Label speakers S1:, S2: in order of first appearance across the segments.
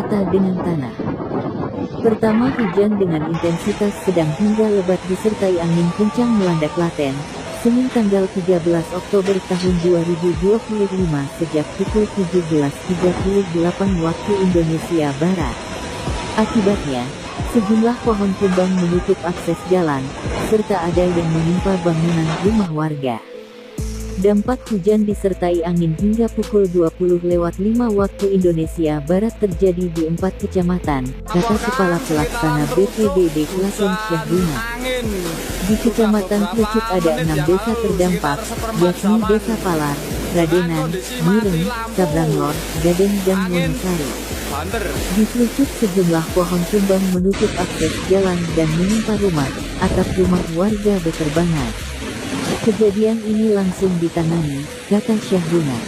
S1: rata dengan tanah. Pertama, hujan dengan intensitas sedang hingga lebat disertai angin kencang melanda Klaten, Senin tanggal 13 Oktober tahun 2025 sejak pukul 17.38 waktu Indonesia Barat. Akibatnya, sejumlah pohon tumbang menutup akses jalan, serta ada yang menimpa bangunan rumah warga. Dampak hujan disertai angin hingga pukul 20.05 waktu Indonesia Barat terjadi di 4 kecamatan, kata Kepala Pelaksana BPBD Klaten Syahruna. Di Kecamatan Krucuk ada 6 desa terdampak, yakni Desa Palar, Radenan, Mireng, Sabranglor, Gading dan Wonosari. Di Krucuk sejumlah pohon tumbang menutup akses jalan dan menimpa rumah, atap rumah warga beterbangan. Kejadian ini langsung ditangani, kata Syahruna.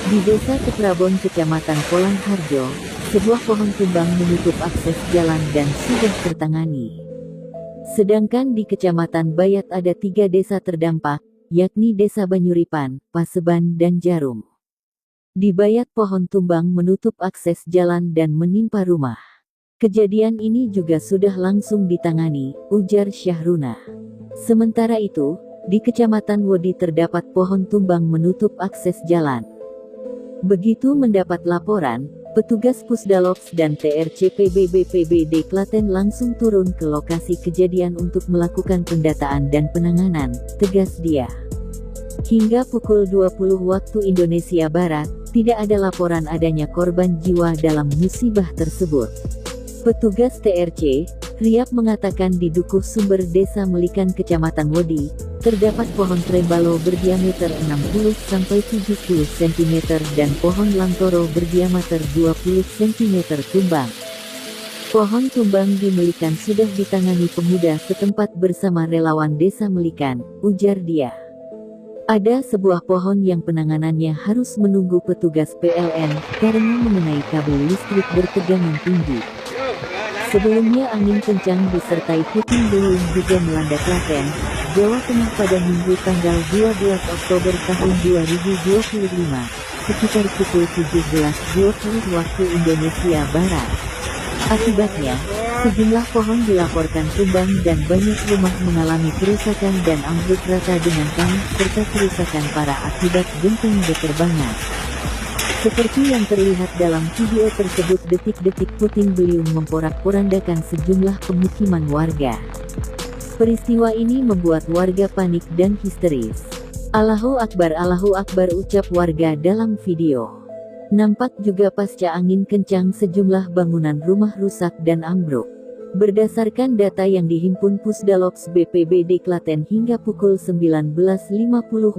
S1: Di Desa Keprabon Kecamatan Polang Harjo, sebuah pohon tumbang menutup akses jalan dan sudah tertangani. Sedangkan di Kecamatan Bayat ada 3 desa terdampak, yakni Desa Banyuripan, Paseban dan Jarum. Di Bayat pohon tumbang menutup akses jalan dan menimpa rumah. Kejadian ini juga sudah langsung ditangani, ujar Syahruna. Sementara itu, di Kecamatan Wodi terdapat pohon tumbang menutup akses jalan. Begitu mendapat laporan, petugas Pusdalops dan TRCPB BPBD Klaten langsung turun ke lokasi kejadian untuk melakukan pendataan dan penanganan, tegas dia. Hingga pukul 20 waktu Indonesia Barat, tidak ada laporan adanya korban jiwa dalam musibah tersebut. Petugas TRC, Riap mengatakan di Dukuh Sumber Desa Melikan Kecamatan Wodi, terdapat pohon trembalo berdiameter 60-70 cm dan pohon langtoro berdiameter 20 cm tumbang. Pohon tumbang di Melikan sudah ditangani pemuda setempat bersama relawan Desa Melikan, ujar dia. Ada sebuah pohon yang penanganannya harus menunggu petugas PLN karena mengenai kabel listrik bertegangan tinggi. Sebelumnya angin kencang disertai puting beliung juga melanda Klaten, Jawa Tengah pada Minggu tanggal 12 Oktober tahun 2025, sekitar pukul 17.20 waktu Indonesia Barat. Akibatnya, sejumlah pohon dilaporkan tumbang dan banyak rumah mengalami kerusakan dan ambruk rata dengan tanah serta kerusakan parah akibat genteng beterbangan. Seperti yang terlihat dalam video tersebut, detik-detik puting beliung memporak-porandakan sejumlah pemukiman warga. Peristiwa ini membuat warga panik dan histeris. Allahu Akbar ucap warga dalam video. Nampak juga pasca angin kencang sejumlah bangunan rumah rusak dan ambruk. Berdasarkan data yang dihimpun Pusdalops BPBD Klaten hingga pukul 19.50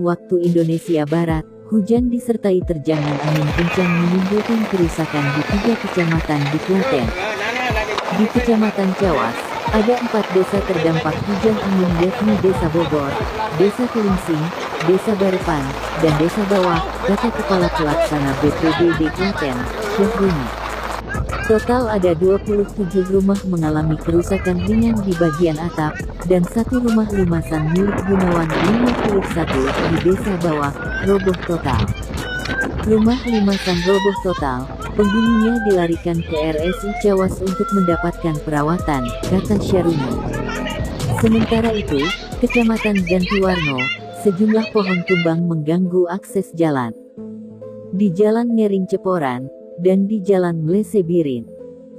S1: waktu Indonesia Barat, hujan disertai terjangan angin kencang menimbulkan kerusakan di 3 kecamatan di Klaten. Di Kecamatan Cawas, ada 4 desa terdampak hujan angin yakni Desa Bogor, Desa Kelingsing, Desa Barepan, dan Desa Bawah, kata Kepala Pelaksana BPBD Klaten, Syahruna. Total ada 27 rumah mengalami kerusakan ringan di bagian atap, dan 1 rumah limasan milik Gunawan 51 di Desa Bawah, roboh total. Rumah limasan roboh total, penghuninya dilarikan ke RSI Cawas untuk mendapatkan perawatan, kata Syahruna. Sementara itu, Kecamatan Gantiwarno, sejumlah pohon tumbang mengganggu akses jalan. Di Jalan Ngering Ceporan, dan di Jalan Mlesebirin.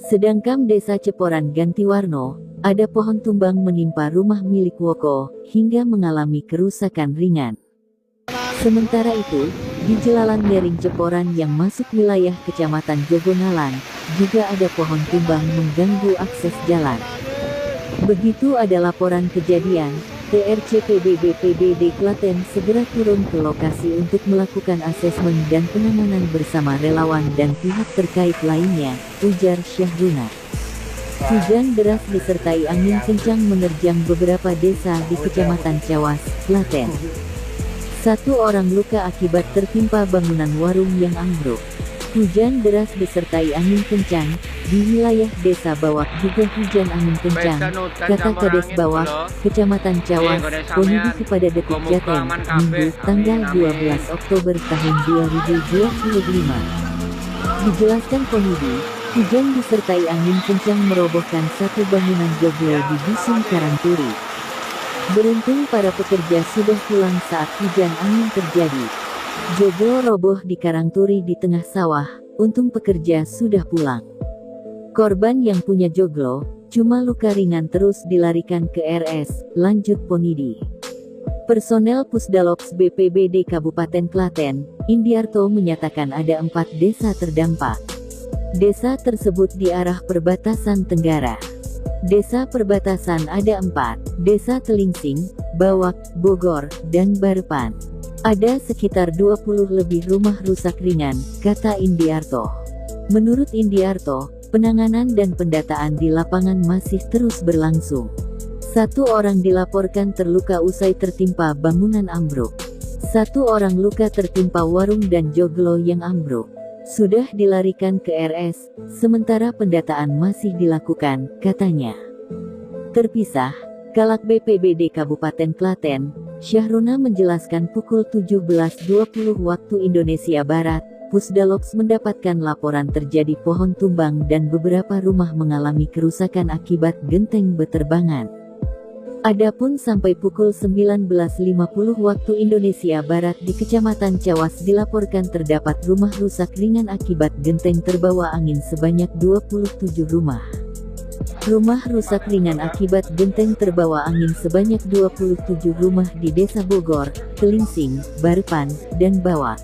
S1: Sedangkan Desa Ceporan Gantiwarno, ada pohon tumbang menimpa rumah milik Woko, hingga mengalami kerusakan ringan. Sementara itu, di Jelalan Ngering Ceporan yang masuk wilayah Kecamatan Jogonalan, juga ada pohon tumbang mengganggu akses jalan. Begitu ada laporan kejadian, TRCPB BPBD Klaten segera turun ke lokasi untuk melakukan asesmen dan penanganan bersama relawan dan pihak terkait lainnya, ujar Syahruna. Hujan deras disertai angin kencang menerjang beberapa desa di Kecamatan Cawas, Klaten. 1 orang luka akibat tertimpa bangunan warung yang ambruk. Hujan deras disertai angin kencang, di wilayah Desa Bawah juga hujan angin kencang, kata Kades Bawah, Kecamatan Cawas, Ponidi kepada Detik Jateng, Minggu, tanggal 12 Oktober tahun 2025. Dijelaskan Ponidi, Hujan disertai angin kencang merobohkan satu bangunan joglo di Dusun Karangturi. Beruntung para pekerja sudah pulang saat hujan angin terjadi. Joglo roboh di Karangturi di tengah sawah, untung pekerja sudah pulang. Korban yang punya joglo, cuma luka ringan terus dilarikan ke RS, lanjut Ponidi. Personel Pusdalops BPBD Kabupaten Klaten, Indiarto menyatakan ada 4 desa terdampak. Desa tersebut di arah perbatasan Tenggara. Desa perbatasan ada 4, Desa Telingsing, Bawak, Bogor, dan Barepan. Ada sekitar 20 lebih rumah rusak ringan, kata Indiarto. Menurut Indiarto, penanganan dan pendataan di lapangan masih terus berlangsung. 1 orang dilaporkan terluka usai tertimpa bangunan ambruk. 1 orang luka tertimpa warung dan joglo yang ambruk. Sudah dilarikan ke RS, sementara pendataan masih dilakukan, katanya. Terpisah, Kalak BPBD Kabupaten Klaten, Syahruna menjelaskan pukul 17.20 waktu Indonesia Barat, Pusdalops mendapatkan laporan terjadi pohon tumbang dan beberapa rumah mengalami kerusakan akibat genteng beterbangan. Adapun sampai pukul 19.50 waktu Indonesia Barat di Kecamatan Cawas dilaporkan terdapat rumah rusak ringan akibat genteng terbawa angin sebanyak 27 rumah. Rumah rusak ringan akibat genteng terbawa angin sebanyak 27 rumah di Desa Bogor, Telingsing, Barepan, dan Bawak.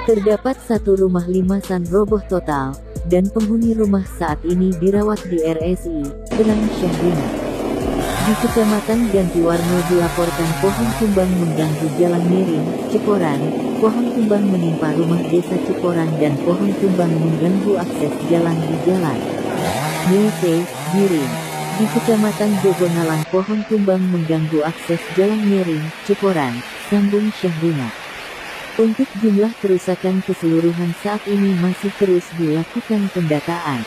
S1: Terdapat 1 rumah limasan roboh total, dan penghuni rumah saat ini dirawat di RSI, terang Syahrina. Di Kecamatan Gantiwarno dilaporkan pohon tumbang mengganggu jalan miring, Ciporan, pohon tumbang menimpa rumah desa Ciporan dan pohon tumbang mengganggu akses jalan di jalan Nyese, Giring. Di Kecamatan Jogonalang pohon tumbang mengganggu akses jalan miring, Ciporan, sambung Syahrina. Untuk jumlah kerusakan keseluruhan saat ini masih terus dilakukan pendataan.